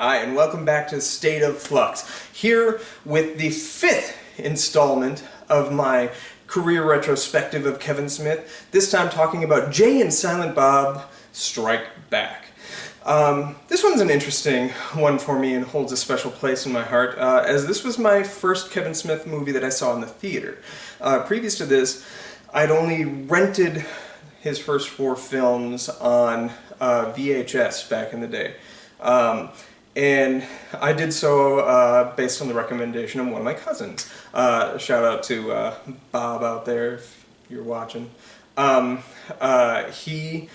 Hi, and welcome back to State of Flux. Here with the 5th installment of my career retrospective of Kevin Smith, this time talking about Jay and Silent Bob Strike Back. This one's an interesting one for me and holds a special place in my heart, as this was my first Kevin Smith movie that I saw in the theater. Previous to this, I'd only rented his first 4 films on VHS back in the day. And I did so based on the recommendation of one of my cousins. Shout out to Bob out there if you're watching. He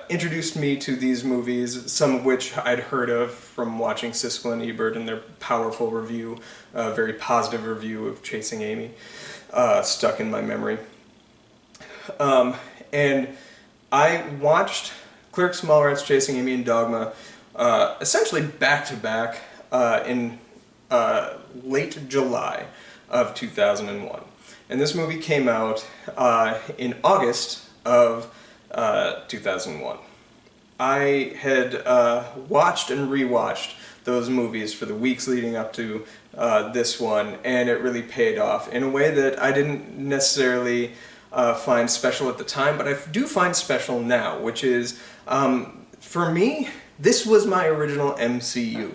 introduced me to these movies, some of which I'd heard of from watching Siskel and Ebert and their powerful review, very positive review of Chasing Amy, stuck in my memory. And I watched Clerks, Mallrats, Chasing Amy, and Dogma essentially back-to-back in late July of 2001. And this movie came out in August of 2001. I had watched and rewatched those movies for the weeks leading up to this one, and it really paid off in a way that I didn't necessarily find special at the time, but I do find special now, which is, for me, this was my original MCU,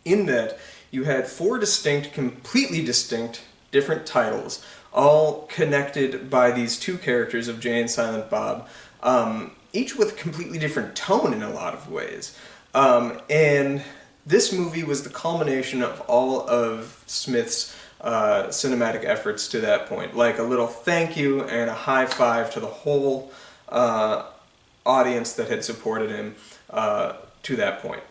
in that you had 4 distinct, completely distinct, different titles, all connected by these 2 characters of Jay and Silent Bob, each with a completely different tone in a lot of ways. And this movie was the culmination of all of Smith's cinematic efforts to that point, like a little thank you and a high five to the whole audience that had supported him to that point.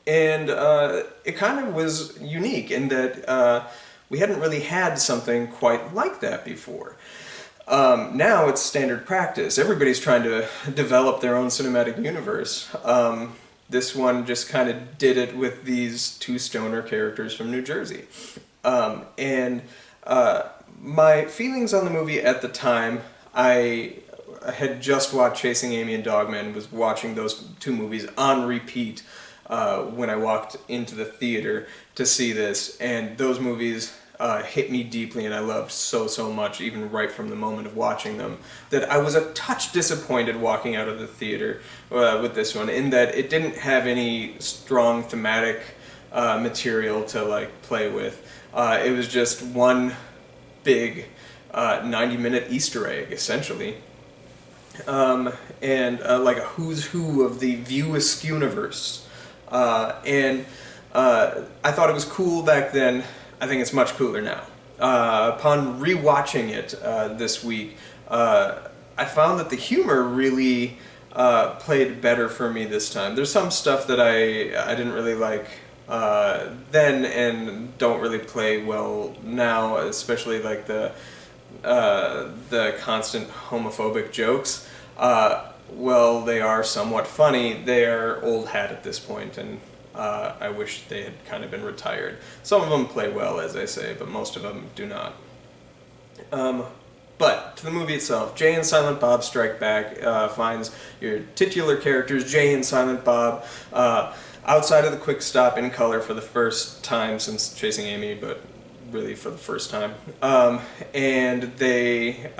It kind of was unique in that we hadn't really had something quite like that before. Now it's standard practice. Everybody's trying to develop their own cinematic universe. This one just kind of did it with these 2 stoner characters from New Jersey. My feelings on the movie at the time, I had just watched Chasing Amy and Dogma and was watching those 2 movies on repeat when I walked into the theater to see this, and those movies hit me deeply and I loved so much, even right from the moment of watching them, that I was a touch disappointed walking out of the theater with this one, in that it didn't have any strong thematic material to play with. It was just one big 90-minute Easter egg, essentially. Like a who's who of the Askewniverse. I thought it was cool back then. I think it's much cooler now. Upon rewatching it this week, I found that the humor really played better for me this time. There's some stuff that I didn't really like then and don't really play well now, especially like the constant homophobic jokes. Well, they are somewhat funny. They are old hat at this point, and I wish they had kind of been retired. Some of them play well, as I say, but most of them do not. But to the movie itself, Jay and Silent Bob Strike Back finds your titular characters, Jay and Silent Bob, outside of the quick stop in color for the first time since Chasing Amy, but really for the first time. And they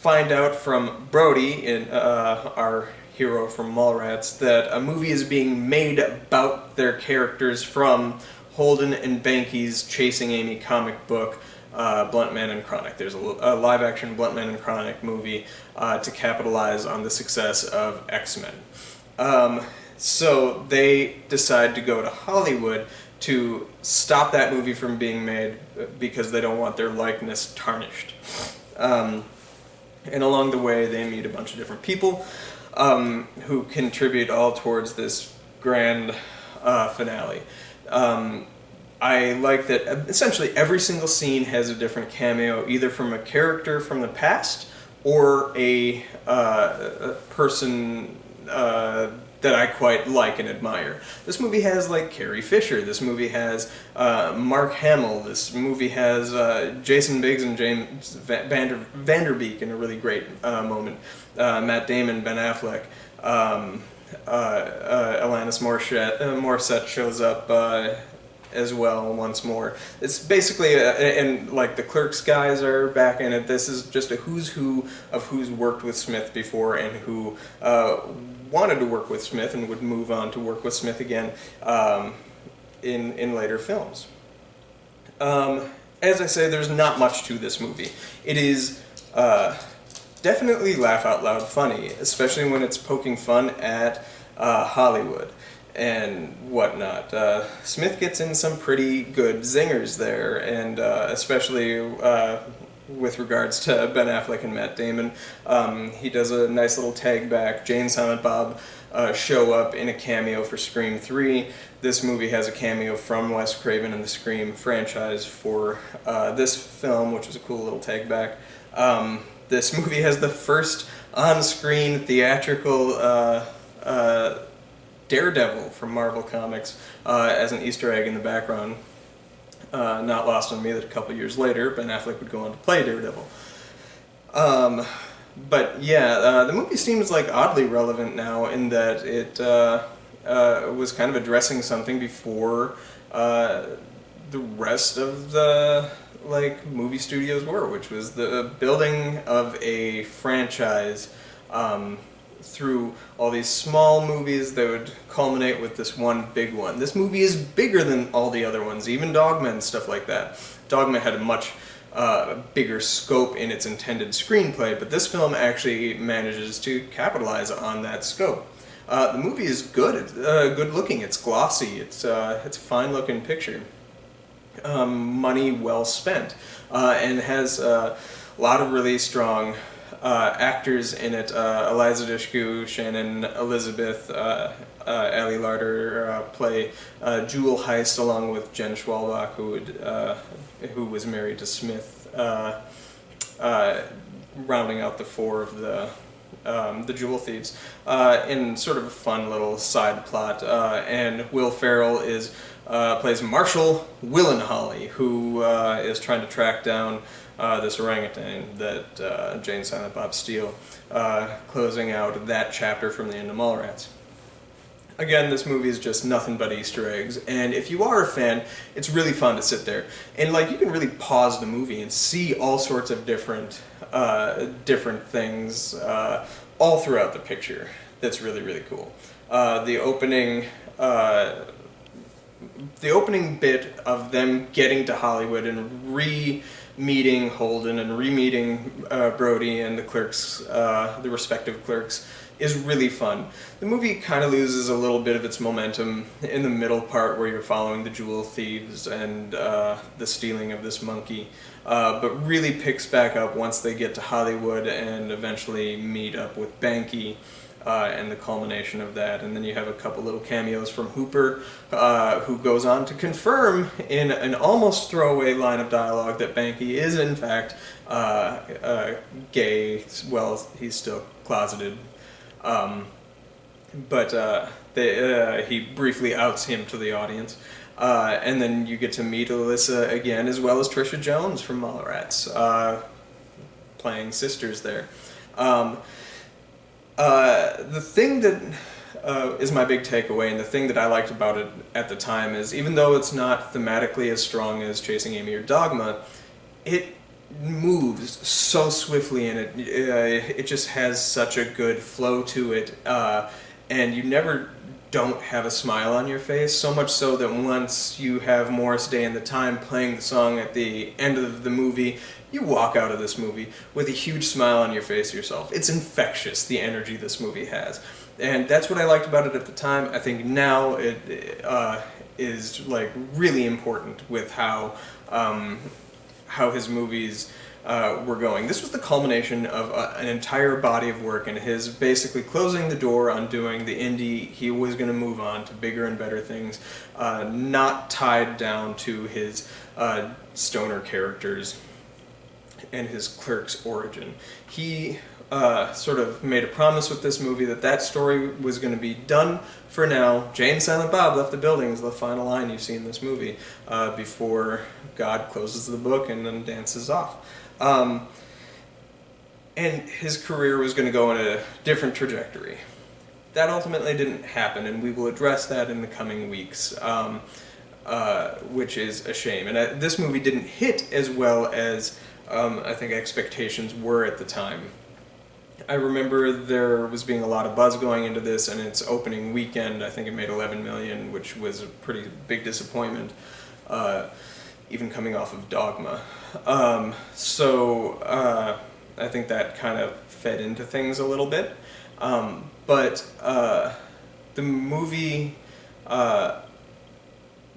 find out from Brody, our hero from Mallrats, that a movie is being made about their characters from Holden and Banky's Chasing Amy comic book, Blunt Man and Chronic. There's a live-action Blunt Man and Chronic movie to capitalize on the success of X-Men. So they decide to go to Hollywood to stop that movie from being made because they don't want their likeness tarnished. And along the way, they meet a bunch of different people who contribute all towards this grand finale. I like that essentially every single scene has a different cameo, either from a character from the past or a person that I quite like and admire. This movie has like Carrie Fisher. This movie has Mark Hamill. This movie has Jason Biggs and James Vanderbeek in a really great moment. Matt Damon, Ben Affleck. Alanis Morissette shows up as well once more. It's basically, and like the Clerks guys are back in it. This is just a who's who of who's worked with Smith before and who wanted to work with Smith and would move on to work with Smith again in later films. As I say, there's not much to this movie. It is definitely laugh out loud funny, especially when it's poking fun at Hollywood and whatnot. Smith gets in some pretty good zingers there, and especially with regards to Ben Affleck and Matt Damon. He does a nice little tag back. Jay and Silent Bob show up in a cameo for Scream 3. This movie has a cameo from Wes Craven and the Scream franchise for this film, which is a cool little tag back. This movie has the first on-screen theatrical Daredevil from Marvel Comics as an Easter egg in the background. Not lost on me that a couple years later, Ben Affleck would go on to play Daredevil. But yeah, the movie seems like oddly relevant now in that it was kind of addressing something before the rest of the movie studios were, which was the building of a franchise through all these small movies that would culminate with this one big one. This movie is bigger than all the other ones, even Dogma and stuff like that. Dogma had a much bigger scope in its intended screenplay, but this film actually manages to capitalize on that scope. The movie is good. It's good looking. It's glossy. It's a fine looking picture. Money well spent, and has a lot of really strong actors in it. Eliza Dushku, Shannon Elizabeth, Ali Larter play Jewel Heist along with Jen Schwalbach, who was married to Smith, rounding out the four of the Jewel Thieves, in sort of a fun little side plot. And Will Ferrell plays Marshall Willenholly, who is trying to track down this orangutan that Jay and Silent Bob steal, closing out that chapter from the end of Mallrats. Again, this movie is just nothing but Easter eggs, and if you are a fan, it's really fun to sit there. And you can really pause the movie and see all sorts of different things all throughout the picture. That's really, really cool. The opening bit of them getting to Hollywood and re-meeting Holden and re-meeting Brody and the clerks, the respective clerks, is really fun. The movie kind of loses a little bit of its momentum in the middle part where you're following the Jewel Thieves and the stealing of this monkey, but really picks back up once they get to Hollywood and eventually meet up with Banky and the culmination of that. And then you have a couple little cameos from Hooper, who goes on to confirm in an almost throwaway line of dialogue that Banky is in fact gay. Well, he's still closeted. But he briefly outs him to the audience. And then you get to meet Alyssa again, as well as Trisha Jones from Mallrats, playing sisters there. The thing that is my big takeaway, and the thing that I liked about it at the time, is even though it's not thematically as strong as Chasing Amy or Dogma, it moves so swiftly, and it just has such a good flow to it, and you never don't have a smile on your face, so much so that once you have Morris Day and the Time playing the song at the end of the movie, you walk out of this movie with a huge smile on your face yourself. It's infectious, the energy this movie has. And that's what I liked about it at the time. I think now it is really important with how his movies were going. This was the culmination of an entire body of work, and his basically closing the door on doing the indie. He was going to move on to bigger and better things, not tied down to his stoner characters and his clerk's origin. He sort of made a promise with this movie that story was going to be done for now. Jay and Silent Bob left the building is the final line you see in this movie, before God closes the book and then dances off. And his career was going to go in a different trajectory. that ultimately didn't happen, and we will address that in the coming weeks, which is a shame. And this movie didn't hit as well as I think expectations were at the time. I remember there was being a lot of buzz going into this, and its opening weekend, I think it made 11 million, which was a pretty big disappointment, even coming off of Dogma. I think that kind of fed into things a little bit. But the movie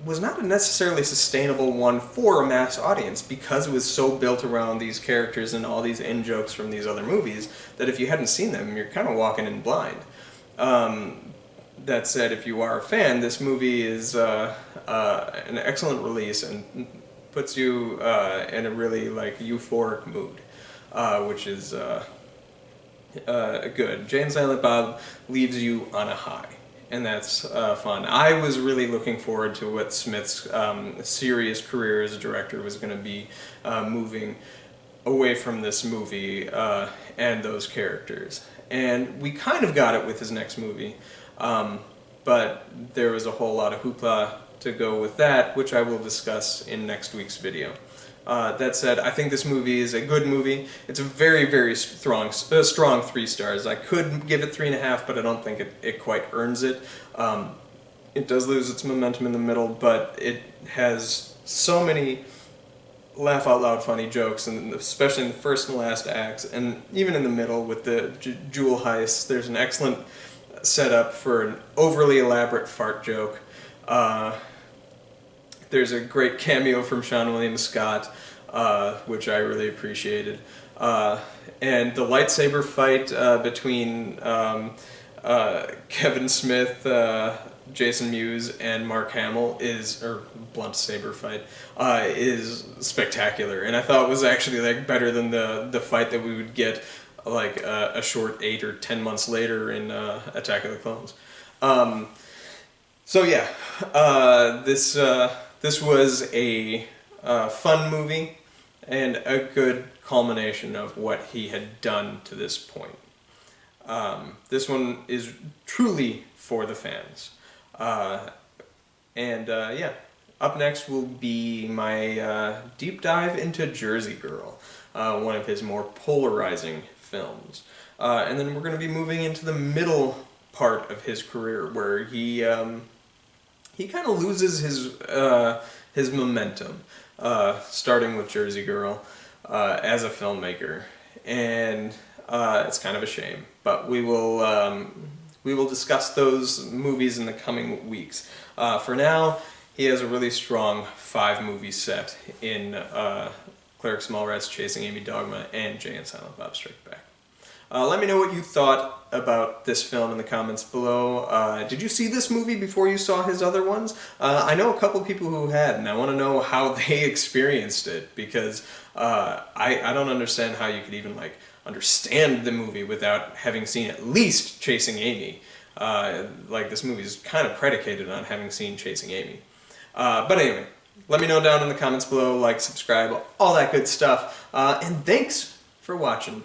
was not a necessarily sustainable one for a mass audience, because it was so built around these characters and all these in-jokes from these other movies that if you hadn't seen them, you're kind of walking in blind. That said, if you are a fan, this movie is an excellent release and puts you in a really euphoric mood, which is good. Jay and Silent Bob leaves you on a high, and that's fun. I was really looking forward to what Smith's serious career as a director was going to be, moving away from this movie and those characters. And we kind of got it with his next movie, but there was a whole lot of hoopla to go with that, which I will discuss in next week's video. That said, I think this movie is a good movie. It's a very, very strong 3 stars. I could give it 3.5, but I don't think it quite earns it. It does lose its momentum in the middle, but it has so many laugh-out-loud funny jokes, and especially in the first and last acts, and even in the middle with the jewel heists. There's an excellent setup for an overly elaborate fart joke. There's a great cameo from Seann William Scott, which I really appreciated. And the lightsaber fight between Kevin Smith, Jason Mewes, and Mark Hamill or blunt saber fight, is spectacular. And I thought it was actually better than the fight that we would get a short 8 or 10 months later in Attack of the Clones. So yeah, this was a fun movie and a good culmination of what he had done to this point. This one is truly for the fans. Yeah, up next will be my deep dive into Jersey Girl, one of his more polarizing films. And then we're going to be moving into the middle part of his career, where he kind of loses his momentum, starting with Jersey Girl as a filmmaker, and it's kind of a shame. But we will discuss those movies in the coming weeks. For now, he has a really strong 5-movie set in Clerks, Mallrats, Chasing Amy, Dogma, and Jay and Silent Bob Strike Back. Let me know what you thought about this film in the comments below. Did you see this movie before you saw his other ones? I know a couple people who had, and I want to know how they experienced it, because I don't understand how you could even understand the movie without having seen at least Chasing Amy. This movie is kind of predicated on having seen Chasing Amy. But anyway, let me know down in the comments below, subscribe, all that good stuff, and thanks for watching.